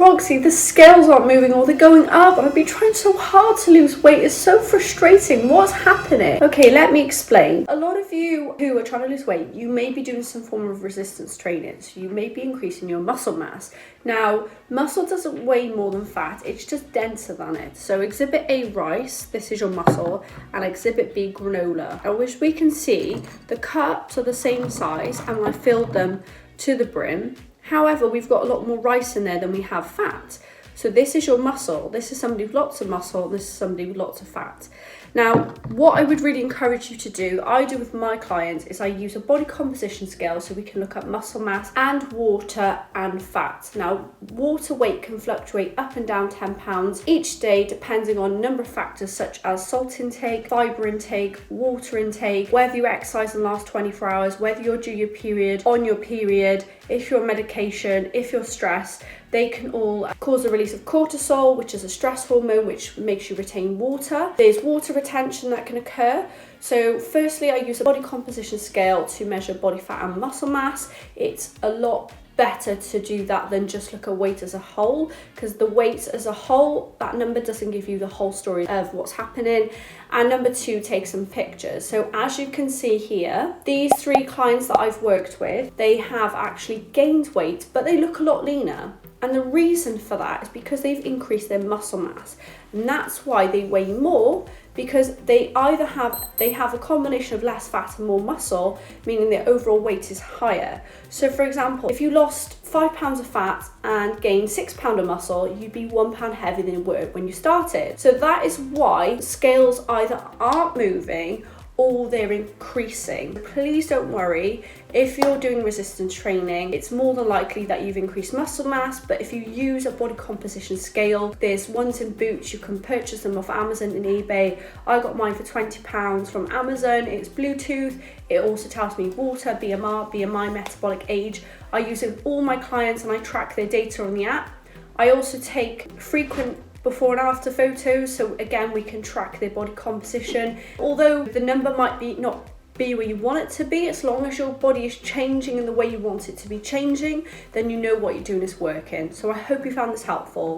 Roxy, the scales aren't moving or they're going up. I've been trying so hard to lose weight. It's so frustrating. What's happening? Okay, let me explain. A lot of you who are trying to lose weight, you may be doing some form of resistance training. So you may be increasing your muscle mass. Now, muscle doesn't weigh more than fat. It's just denser than it. So exhibit A, rice, this is your muscle, and exhibit B, granola. Now, which we can see the cups are the same size and I filled them to the brim. However, we've got a lot more rice in there than we have fat. So this is your muscle. This is somebody with lots of muscle. This is somebody with lots of fat. Now, what I would really encourage you to do, I do with my clients, is I use a body composition scale so we can look at muscle mass and water and fat. Now, water weight can fluctuate up and down 10 pounds each day depending on a number of factors such as salt intake, fibre intake, water intake, whether you exercise in the last 24 hours, whether you're due your period, on your period, if you're on medication, if you're stressed. They can all cause a release of cortisol, which is a stress hormone, which makes you retain water. There's water retention that can occur. So firstly, I use a body composition scale to measure body fat and muscle mass. It's a lot better to do that than just look at weight as a whole, because the weight as a whole, that number doesn't give you the whole story of what's happening. And number two, take some pictures. So as you can see here, these 3 clients that I've worked with, they have actually gained weight, but they look a lot leaner. And the reason for that is because they've increased their muscle mass. And that's why they weigh more, because they either have a combination of less fat and more muscle, meaning their overall weight is higher. So for example, if you lost 5 pounds of fat and gained 6 pounds of muscle, you'd be 1 pound heavier than you were when you started. So that is why scales either aren't moving or they're increasing. Please don't worry. If you're doing resistance training, it's more than likely that you've increased muscle mass, but if you use a body composition scale, there's ones in Boots, you can purchase them off Amazon and eBay. I got mine for £20 from Amazon. It's Bluetooth. It also tells me water, BMI, metabolic age. I use it with all my clients and I track their data on the app. I also take frequent before and after photos, so again we can track their body composition. Although the number might not be where you want it to be, as long as your body is changing in the way you want it to be changing, then you know what you're doing is working. So I hope you found this helpful.